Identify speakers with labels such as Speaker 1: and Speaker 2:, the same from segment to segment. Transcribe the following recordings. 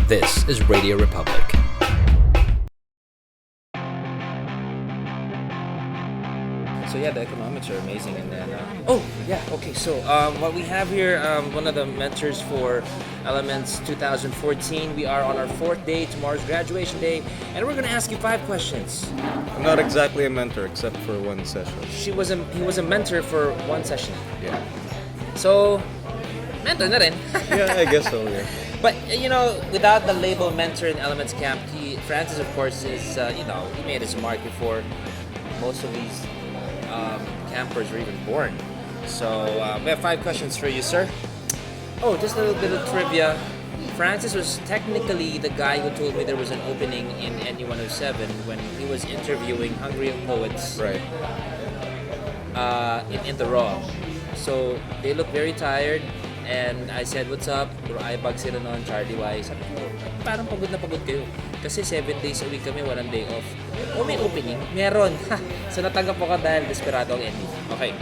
Speaker 1: This is Radio Republic.
Speaker 2: So yeah, the economics are amazing, and then okay. So what we have here, one of the mentors for Elements 2014. We are on our fourth day. Tomorrow's graduation day, and we're gonna ask you 5 questions.
Speaker 3: I'm not exactly a mentor except for one session.
Speaker 2: He was a mentor for one session.
Speaker 3: Yeah.
Speaker 2: So mentor na rin.
Speaker 3: Yeah, I guess so, yeah.
Speaker 2: But without the label mentor in Elements Camp, Francis, of course, is he made his mark before most of these campers were even born. So we have 5 questions for you, sir. Oh, just a little bit of trivia. Francis was technically the guy who told me there was an opening in NU107 when he was interviewing Hungry Young Poets.
Speaker 3: Right.
Speaker 2: In the Raw. So they look very tired. And I said, what's up? Bro, bag sila noon, Charlie Y. Sabi ko, parang pagod na pagod kayo. Kasi 7 days a week kami, walang day off. Oh, may opening? Meron. So natanggap ko ka dahil desperado ang ending. Okay.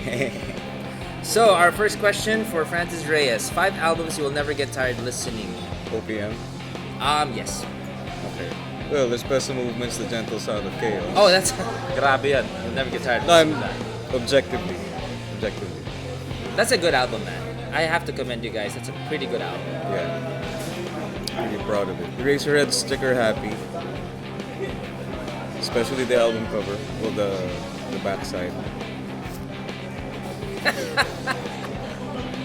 Speaker 2: So, our first question for Francis Reyes. 5 albums you will never get tired listening.
Speaker 3: OPM.
Speaker 2: Yes.
Speaker 3: Okay. Well, there's Special Movements, The Gentle Sound of Chaos.
Speaker 2: Oh, that's... Grabe yan. You'll never get tired
Speaker 3: No, I'm
Speaker 2: listening to that.
Speaker 3: objectively.
Speaker 2: That's a good album, man. I have to commend you guys. That's a pretty good album.
Speaker 3: Yeah. Really proud of it. Eraserhead sticker happy. Especially the album cover. Well, the backside.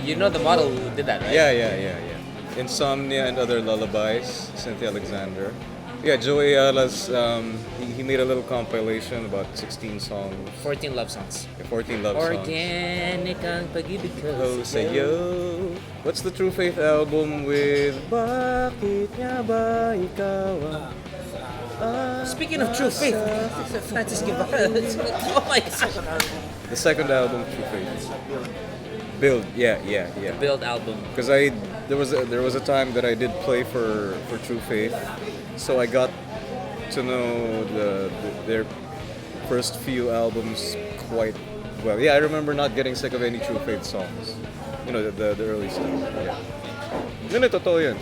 Speaker 2: You know the model who did that, right?
Speaker 3: Yeah. Insomnia and Other Lullabies, Cynthia Alexander. Yeah, Joey Ayala's, he made a little compilation about 16 songs.
Speaker 2: 14 love songs.
Speaker 3: 14 love songs.
Speaker 2: Organic ang pag-ibig ko
Speaker 3: Oh, sa'yo. What's the True Faith album with Bakit nga ba ikaw
Speaker 2: Speaking of True Faith, Francis Guevara. Oh my God.
Speaker 3: The second album, True Faith. Build, yeah.
Speaker 2: Build album.
Speaker 3: Because there was a time that I did play for True Faith, so I got to know their first few albums quite well. Yeah, I remember not getting sick of any True Faith songs. The early stuff. Yeah. No, totoo yan.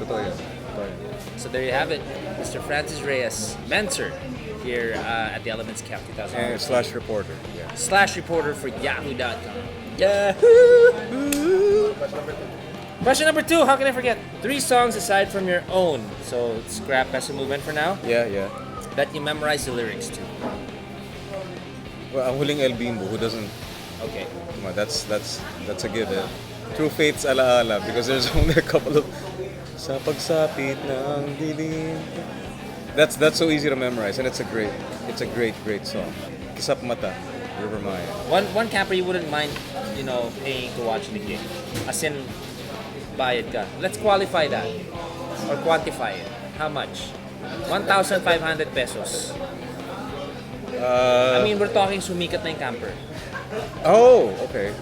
Speaker 2: So there you have it, Mr. Francis Reyes, mentor here at the Elements Camp 2000.
Speaker 3: And slash reporter. Yeah.
Speaker 2: Slash reporter for Yahoo.com. Yahoo! Question number 2, how can I forget? 3 songs aside from your own. So scrap Special Movement for now.
Speaker 3: Yeah.
Speaker 2: That you memorize the lyrics to.
Speaker 3: Well, ang huling El Bimbo, who doesn't?
Speaker 2: Okay.
Speaker 3: Come on, that's a given. True Faith's Alaala, because there's only a couple of sa pagsapit ng dilim. That's so easy to memorize, and it's a great song. Kisap Mata, River Maya.
Speaker 2: One camper you wouldn't mind, paying to watch the gig. As in, bayad ka. Let's qualify that. Or quantify it. How much? 1,500 pesos. We're talking sumikat na yung camper.
Speaker 3: Oh, okay.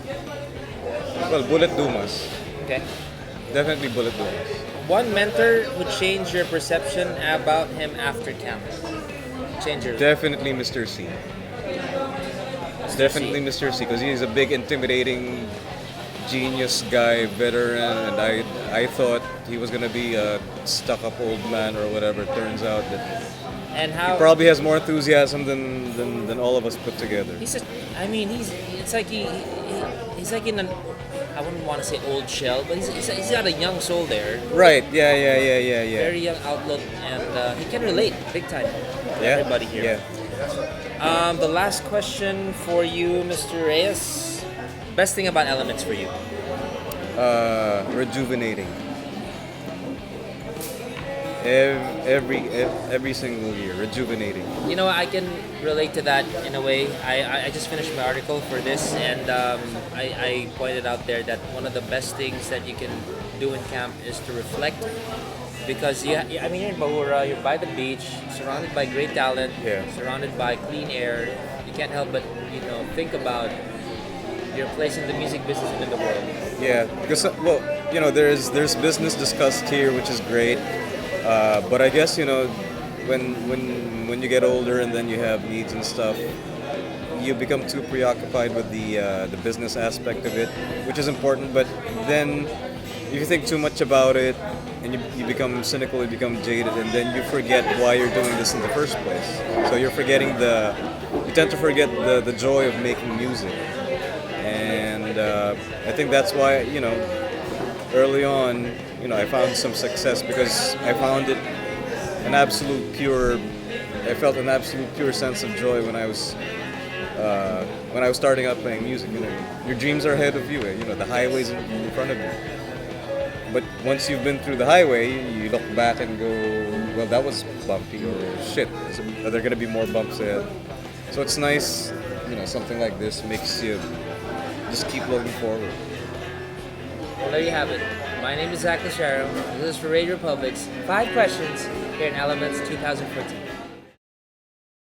Speaker 3: Well, Bullet Dumas.
Speaker 2: Okay.
Speaker 3: Definitely Bullet Dumas.
Speaker 2: One mentor would change your perception about him after camp.
Speaker 3: Definitely Mr. C. Definitely Mr. C, because he's a big, intimidating, genius guy, veteran, and I thought he was gonna be a stuck-up old man or whatever. Turns out that
Speaker 2: and how
Speaker 3: he probably has more enthusiasm than all of us put together.
Speaker 2: He's like in an, I wouldn't want to say old shell, but he's got a young soul there.
Speaker 3: Right? Yeah.
Speaker 2: Very young outlook, and he can relate big time.
Speaker 3: Yeah.
Speaker 2: Everybody here.
Speaker 3: Yeah.
Speaker 2: The last question for you, Mr. Reyes. Best thing about Elements for you?
Speaker 3: Rejuvenating. Every single year, rejuvenating.
Speaker 2: I can relate to that in a way. I just finished my article for this, and I pointed out there that one of the best things that you can do in camp is to reflect, because you're in Bahura, you're by the beach, surrounded by great talent, surrounded by clean air. You can't help but think about your place in the music business and in the world.
Speaker 3: Yeah, because there's business discussed here, which is great. But I guess when you get older and then you have needs and stuff, you become too preoccupied with the business aspect of it, which is important. But then if you think too much about it, and you become cynical, you become jaded, and then you forget why you're doing this in the first place. So you tend to forget the joy of making music. And I think that's why, early on, I found some success because I found it an absolute pure, I felt an absolute pure sense of joy when I was starting out playing music. Your dreams are ahead of you. The highway's in front of you. But once you've been through the highway, you look back and go, well, that was bumpy, or shit, are there gonna be more bumps ahead? So it's nice, something like this makes you just keep looking forward.
Speaker 2: Well, there you have it. My name is Zach Lachero. This is for Radio Republic's 5 Questions here in Elements 2014.